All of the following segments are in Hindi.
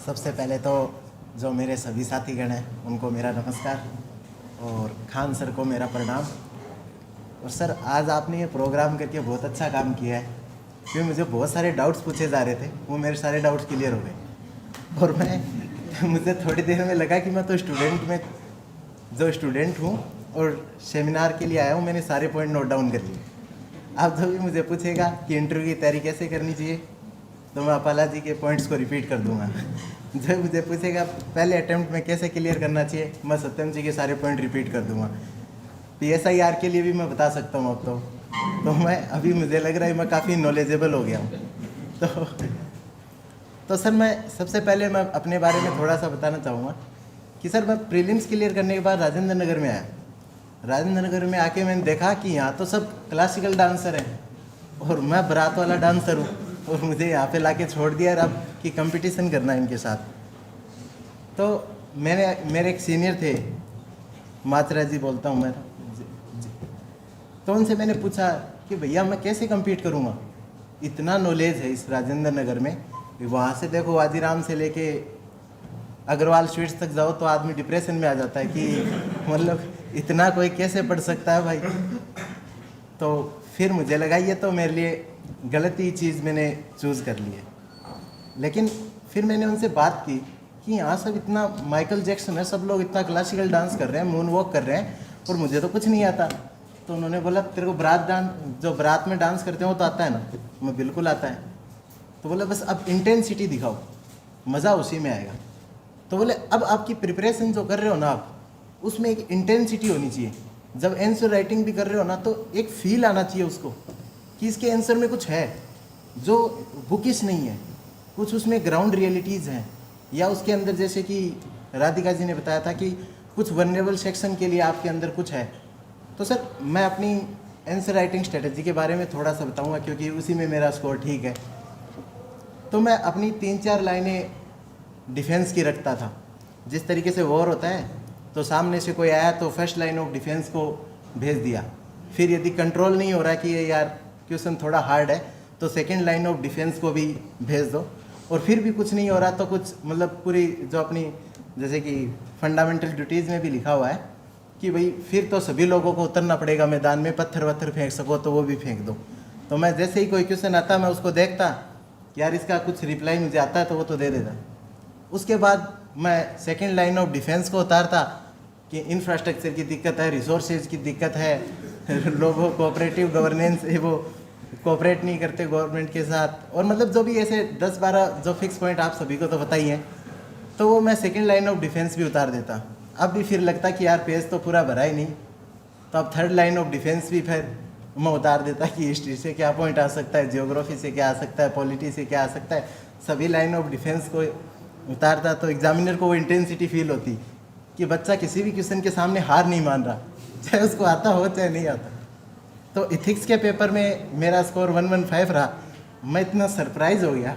सबसे पहले तो जो मेरे सभी साथीगण हैं उनको मेरा नमस्कार और खान सर को मेरा प्रणाम। और सर आज आपने ये प्रोग्राम करके बहुत अच्छा काम किया है, क्योंकि मुझे बहुत सारे डाउट्स पूछे जा रहे थे, वो मेरे सारे डाउट्स क्लियर हो गए। और मुझे थोड़ी देर में लगा कि मैं तो स्टूडेंट हूँ और सेमिनार के लिए आया हूँ, मैंने सारे पॉइंट नोट डाउन कर लिए। आप जब भी मुझे पूछेगा कि इंटरव्यू की तैयारी कैसे करनी चाहिए तो मैं अपाला जी के पॉइंट्स को रिपीट कर दूंगा। जब मुझे पूछेगा पहले अटेम्प्ट में कैसे क्लियर करना चाहिए, मैं सत्यम जी के सारे पॉइंट रिपीट कर दूंगा। PSIR के लिए भी मैं बता सकता हूँ अब तो मैं अभी मुझे लग रहा है मैं काफ़ी नॉलेजेबल हो गया हूँ। तो सर मैं सबसे पहले मैं अपने बारे में थोड़ा सा बताना चाहूँगा कि सर मैं प्रीलिम्स क्लियर करने के बाद राजेंद्र नगर में आया। राजेंद्र नगर में आके मैंने देखा कि यहाँ तो सब क्लासिकल डांसर हैं और मैं बारात वाला डांसर हूँ, और मुझे यहाँ पे लाके छोड़ दिया और अब कि कंपटीशन करना है इनके साथ। तो मेरे एक सीनियर थे, मात्रा जी बोलता हूँ मैं, तो उनसे मैंने पूछा कि भैया मैं कैसे compete करूँगा, इतना नॉलेज है इस राजेंद्र नगर में। वहाँ से देखो वाजीराम से लेके अग्रवाल स्वीट्स तक जाओ तो आदमी डिप्रेशन में आ जाता है कि मतलब इतना कोई कैसे पढ़ सकता है भाई। तो फिर मुझे लगा ये तो मेरे लिए गलत ही चीज़ मैंने चूज़ कर ली है। लेकिन फिर मैंने उनसे बात की कि यहाँ सब इतना माइकल जैक्सन है, सब लोग इतना क्लासिकल डांस कर रहे हैं, मून वॉक कर रहे हैं, और मुझे तो कुछ नहीं आता। तो उन्होंने बोला तेरे को बारात में डांस करते हो तो आता है ना? मैं बिल्कुल आता है। तो बोला बस अब इंटेंसिटी दिखाओ, मज़ा उसी में आएगा। तो बोले अब आपकी प्रिपरेशन जो कर रहे हो ना आप, उसमें एक इंटेंसिटी होनी चाहिए। जब आंसर राइटिंग भी कर रहे हो ना तो एक फील आना चाहिए उसको कि इसके आंसर में कुछ है जो बुकिश नहीं है, कुछ उसमें ग्राउंड रियलिटीज़ हैं, या उसके अंदर जैसे कि राधिका जी ने बताया था कि कुछ वनरेबल सेक्शन के लिए आपके अंदर कुछ है। तो सर मैं अपनी आंसर राइटिंग स्ट्रेटजी के बारे में थोड़ा सा बताऊंगा, क्योंकि उसी में मेरा स्कोर ठीक है। तो मैं अपनी 3-4 लाइनें डिफेंस की रखता था। जिस तरीके से वॉर होता है तो सामने से कोई आया तो फर्स्ट लाइन ऑफ डिफेंस को भेज दिया, फिर यदि कंट्रोल नहीं हो रहा कि ये यार क्वेश्चन थोड़ा हार्ड है तो सेकंड लाइन ऑफ डिफेंस को भी भेज दो, और फिर भी कुछ नहीं हो रहा तो कुछ मतलब पूरी जो अपनी जैसे कि फंडामेंटल ड्यूटीज़ में भी लिखा हुआ है कि भाई फिर तो सभी लोगों को उतरना पड़ेगा मैदान में, पत्थर वत्थर फेंक सको तो वो भी फेंक दो। तो मैं जैसे ही कोई क्वेश्चन आता मैं उसको देखता कि यार इसका कुछ रिप्लाई मुझे आता है तो वो तो दे देता। उसके बाद मैं सेकंड लाइन ऑफ डिफेंस को उतारता कि इंफ्रास्ट्रक्चर की दिक्कत है, रिसोर्सेज की दिक्कत है, लोगों कोऑपरेटिव गवर्नेंस है, वो कोऑपरेट नहीं करते गवर्नमेंट के साथ, और मतलब जो भी ऐसे 10-12 जो फिक्स पॉइंट आप सभी को तो पता ही है, तो वो मैं सेकंड लाइन ऑफ डिफेंस भी उतार देता। अब भी फिर लगता कि यार पेज तो पूरा भरा ही नहीं, तो अब थर्ड लाइन ऑफ डिफेंस भी फिर मैं उतार देता कि हिस्ट्री से क्या पॉइंट आ सकता है, जियोग्राफी से क्या आ सकता है, पॉलिटी से क्या आ सकता है, सभी लाइन ऑफ डिफेंस को उतारता। तो एग्जामिनर को वो इंटेंसिटी फील होती कि बच्चा किसी भी क्वेश्चन के सामने हार नहीं मान रहा, चाहे उसको आता हो चाहे नहीं आता। तो इथिक्स के पेपर में मेरा स्कोर 115 रहा। मैं इतना सरप्राइज हो गया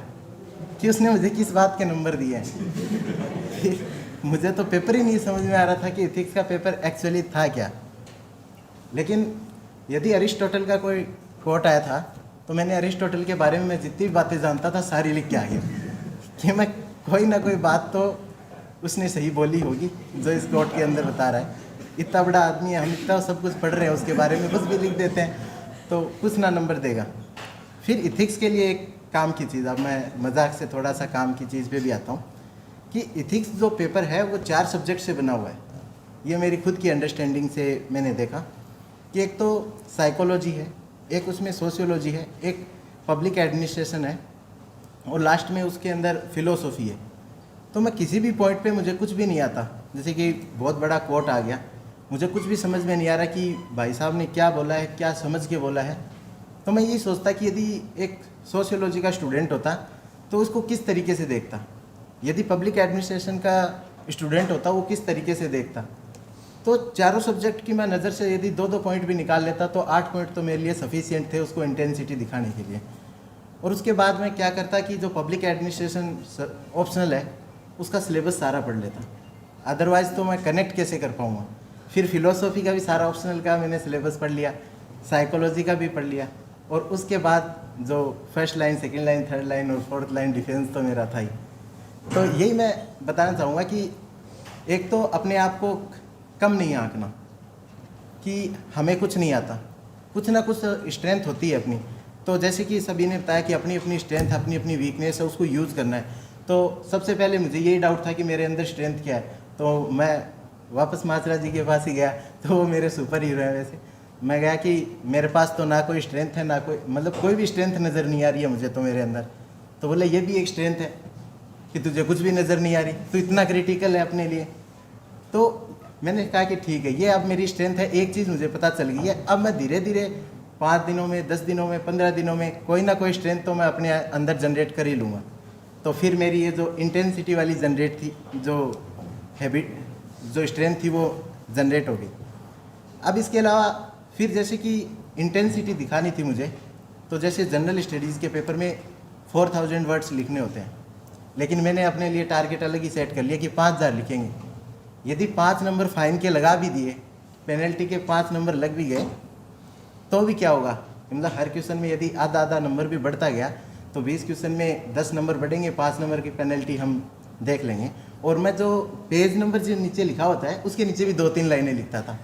कि उसने मुझे किस बात के नंबर दिए हैं। मुझे तो पेपर ही नहीं समझ में आ रहा था कि इथिक्स का पेपर एक्चुअली था क्या। लेकिन यदि अरिस्टोटल का कोई कोट आया था तो मैंने अरिस्टोटल के बारे में मैं जितनी बातें जानता था सारी लिख के आ गया कि मैं कोई ना कोई बात तो उसने सही बोली होगी जो इस कोट के अंदर बता रहा है। इतना बड़ा आदमी है, हम इतना सब कुछ पढ़ रहे हैं उसके बारे में, कुछ भी लिख देते हैं तो कुछ ना नंबर देगा। फिर इथिक्स के लिए एक काम की चीज़, अब मैं मजाक से थोड़ा सा काम की चीज़ पे भी आता हूँ कि इथिक्स जो पेपर है वो 4 सब्जेक्ट से बना हुआ है। ये मेरी खुद की अंडरस्टैंडिंग से मैंने देखा कि एक तो साइकोलॉजी है, एक उसमें सोशियोलॉजी है, एक पब्लिक एडमिनिस्ट्रेशन है, और लास्ट में उसके अंदर फिलोसॉफी है। तो मैं किसी भी पॉइंट पे मुझे कुछ भी नहीं आता, जैसे कि बहुत बड़ा कोट आ गया, मुझे कुछ भी समझ में नहीं आ रहा कि भाई साहब ने क्या बोला है, क्या समझ के बोला है, तो मैं यही सोचता कि यदि एक सोशियोलॉजी का स्टूडेंट होता तो उसको किस तरीके से देखता, यदि पब्लिक एडमिनिस्ट्रेशन का स्टूडेंट होता वो किस तरीके से देखता। तो चारों सब्जेक्ट की मैं नज़र से यदि 2-2 पॉइंट भी निकाल लेता तो 8 पॉइंट तो मेरे लिए सफिशिएंट थे उसको इंटेंसिटी दिखाने के लिए। और उसके बाद मैं क्या करता कि जो पब्लिक एडमिनिस्ट्रेशन ऑप्शनल है उसका सिलेबस सारा पढ़ लेता, अदरवाइज़ तो मैं कनेक्ट कैसे कर पाऊँगा। फिर फिलोसॉफी का भी सारा ऑप्शनल का मैंने सिलेबस पढ़ लिया, साइकोलॉजी का भी पढ़ लिया, और उसके बाद जो first line, second line, third line और फोर्थ लाइन डिफेंस तो मेरा था ही। तो यही मैं बताना चाहूँगा कि एक तो अपने आप को कम नहीं आंकना कि हमें कुछ नहीं आता, कुछ ना कुछ स्ट्रेंथ होती है अपनी। तो जैसे कि सभी ने बताया कि अपनी अपनी स्ट्रेंथ है, अपनी अपनी वीकनेस है, उसको यूज़ करना है। तो सबसे पहले मुझे यही डाउट था कि मेरे अंदर स्ट्रेंथ क्या है, तो मैं वापस माचरा जी के पास ही गया। तो वो मेरे सुपर हीरो हैं। वैसे मैं गया कि मेरे पास तो ना कोई स्ट्रेंथ है, ना कोई मतलब कोई भी स्ट्रेंथ नज़र नहीं आ रही है मुझे तो मेरे अंदर। तो बोले ये भी एक स्ट्रेंथ है कि तुझे कुछ भी नज़र नहीं आ रही, तो इतना क्रिटिकल है अपने लिए। तो मैंने कहा कि ठीक है, ये अब मेरी स्ट्रेंथ है। एक चीज़ मुझे पता चल गई है, अब मैं धीरे धीरे 5 दिनों में, 10 दिनों में, 15 दिनों में कोई ना कोई स्ट्रेंथ तो मैं अपने अंदर जनरेट कर ही लूँगा। तो फिर मेरी ये जो इंटेंसिटी वाली जनरेट थी, जो हैबिट, जो स्ट्रेंथ थी, वो जनरेट हो गई। अब इसके अलावा फिर जैसे कि इंटेंसिटी दिखानी थी मुझे, तो जैसे जनरल स्टडीज़ के पेपर में 4000 वर्ड्स लिखने होते हैं, लेकिन मैंने अपने लिए टारगेट अलग ही सेट कर लिया कि 5000 लिखेंगे। यदि 5 नंबर फाइन के लगा भी दिए, पेनल्टी के 5 नंबर लग भी गए, तो भी क्या होगा, मतलब हर क्वेश्चन में यदि आधा आधा नंबर भी बढ़ता गया तो 20 क्वेश्चन में 10 नंबर बढ़ेंगे, 5 नंबर की पेनल्टी हम देख लेंगे। और मैं जो पेज नंबर जो नीचे लिखा होता है उसके नीचे भी 2-3 लाइनें लिखता था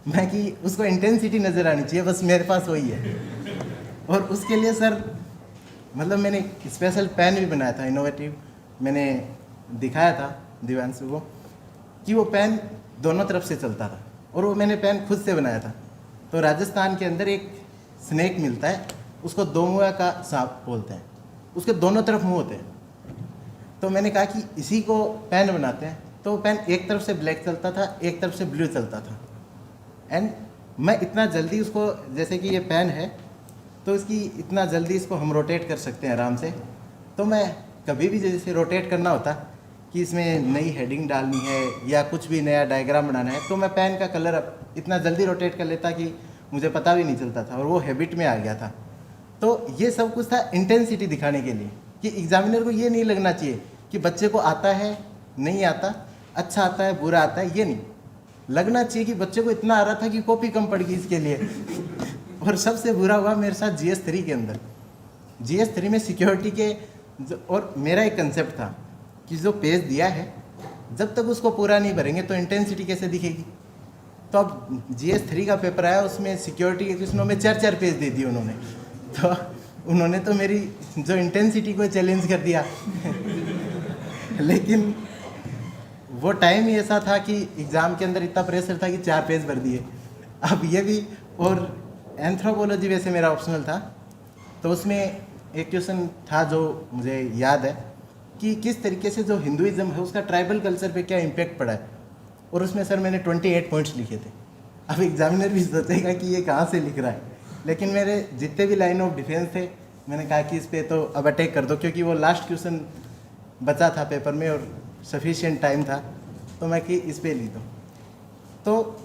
मैं कि उसको इंटेंसिटी नज़र आनी चाहिए, बस मेरे पास वही है। और उसके लिए सर मतलब मैंने स्पेशल पेन भी बनाया था, इनोवेटिव। मैंने दिखाया था दिव्यांशु को कि वो पेन दोनों तरफ से चलता था, और वो मैंने पेन खुद से बनाया था। तो राजस्थान के अंदर एक स्नेक मिलता है, उसको दो मुँह का सांप बोलते हैं, उसके दोनों तरफ मुँह होते हैं। तो मैंने कहा कि इसी को पेन बनाते हैं। तो पेन एक तरफ से ब्लैक चलता था, एक तरफ से ब्लू चलता था। एंड मैं इतना जल्दी उसको, जैसे कि ये पेन है तो इसकी इतना जल्दी इसको हम रोटेट कर सकते हैं आराम से। तो मैं कभी भी जैसे रोटेट करना होता कि इसमें नई हेडिंग डालनी है या कुछ भी नया डायग्राम बनाना है, तो मैं पेन का कलर इतना जल्दी रोटेट कर लेता कि मुझे पता भी नहीं चलता था, और वो हैबिट में आ गया था। तो ये सब कुछ था इंटेंसिटी दिखाने के लिए कि एग्जामिनर को ये नहीं लगना चाहिए कि बच्चे को आता है, नहीं आता, अच्छा आता है, बुरा आता है, ये नहीं लगना चाहिए कि बच्चे को इतना आ रहा था कि कॉपी कम पड़ गई इसके लिए। और सबसे बुरा हुआ मेरे साथ GS3 के अंदर। GS3 में सिक्योरिटी के और मेरा एक कंसेप्ट था कि जो पेज दिया है जब तक उसको पूरा नहीं भरेंगे तो इंटेंसिटी कैसे दिखेगी। तो अब GS3 का पेपर आया, उसमें सिक्योरिटी के क्वेश्चनों में 4-4 पेज दे दिए उन्होंने। तो उन्होंने तो मेरी जो इंटेंसिटी को चैलेंज कर दिया। लेकिन वो टाइम ही ऐसा था कि एग्ज़ाम के अंदर इतना प्रेशर था कि 4 पेज भर दिए। अब ये भी, और एंथ्रोपोलॉजी वैसे मेरा ऑप्शनल था, तो उसमें एक क्वेश्चन था जो मुझे याद है कि किस तरीके से जो हिंदुइज्म है उसका ट्राइबल कल्चर पे क्या इम्पैक्ट पड़ा है, और उसमें सर मैंने 28 पॉइंट्स लिखे थे। अब एग्जामिनर भी सोचेगा कि ये कहाँ से लिख रहा है, लेकिन मेरे जितने भी लाइन ऑफ डिफेंस थे मैंने कहा कि इस पर तो अब अटैक कर दो, क्योंकि वो लास्ट क्वेश्चन बचा था पेपर में और सफिशिएंट टाइम था, तो मैं कि इस पर लिख दूँ। तो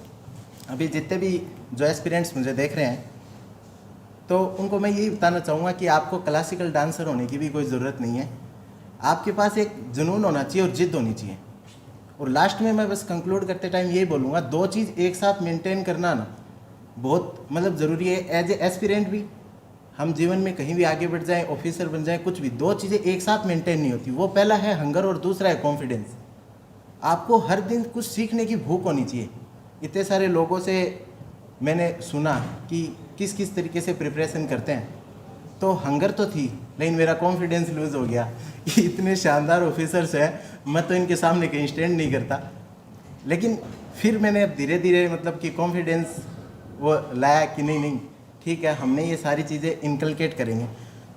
अभी जितने भी जो एस्पिरेंट्स मुझे देख रहे हैं, तो उनको मैं यही बताना चाहूँगा कि आपको क्लासिकल डांसर होने की भी कोई ज़रूरत नहीं है। आपके पास एक जुनून होना चाहिए और जिद होनी चाहिए। और लास्ट में मैं बस कंक्लूड करते टाइम यही बोलूँगा, 2 चीज़ एक साथ मेंटेन करना ना बहुत मतलब ज़रूरी है। एज ए एस्पिरेंट भी, हम जीवन में कहीं भी आगे बढ़ जाएं, ऑफिसर बन जाएं, कुछ भी, 2 चीज़ें एक साथ मेंटेन नहीं होती। वो पहला है हंगर और दूसरा है कॉन्फिडेंस। आपको हर दिन कुछ सीखने की भूख होनी चाहिए। इतने सारे लोगों से मैंने सुना कि किस किस तरीके से प्रिपरेशन करते हैं, तो हंगर तो थी, लेकिन मेरा कॉन्फिडेंस लूज़ हो गया कि इतने शानदार ऑफिसर्स हैं, मैं तो इनके सामने कहीं स्टैंड नहीं करता। लेकिन फिर मैंने अब धीरे धीरे मतलब कि कॉन्फिडेंस वो लाया कि नहीं नहीं ठीक है, हमने ये सारी चीज़ें इनकलकेट करेंगे।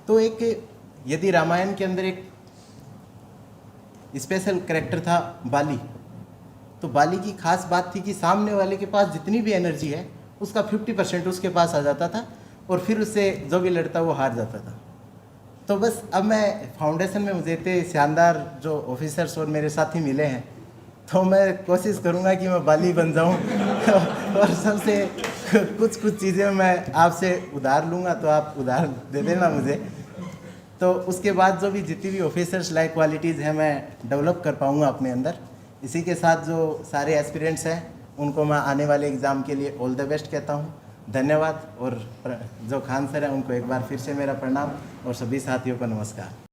तो एक यदि रामायण के अंदर एक स्पेशल कैरेक्टर था बाली, तो बाली की खास बात थी कि सामने वाले के पास जितनी भी एनर्जी है उसका 50% उसके पास आ जाता था, और फिर उससे जो भी लड़ता वो हार जाता था। तो बस अब मैं फाउंडेशन में मुझे इतने शानदार जो ऑफिसर्स और मेरे साथी मिले हैं, तो मैं कोशिश करूँगा कि मैं बाली बन जाऊँ और सबसे कुछ चीज़ें मैं आपसे उधार लूँगा, तो आप उधार दे देना मुझे। तो उसके बाद जो भी जितनी भी ऑफिसर्स लाइक क्वालिटीज़ हैं मैं डेवलप कर पाऊँगा अपने अंदर। इसी के साथ जो सारे एस्पिरेंट्स हैं उनको मैं आने वाले एग्ज़ाम के लिए ऑल द बेस्ट कहता हूँ। धन्यवाद। और जो खान सर हैं उनको एक बार फिर से मेरा प्रणाम, और सभी साथियों को नमस्कार।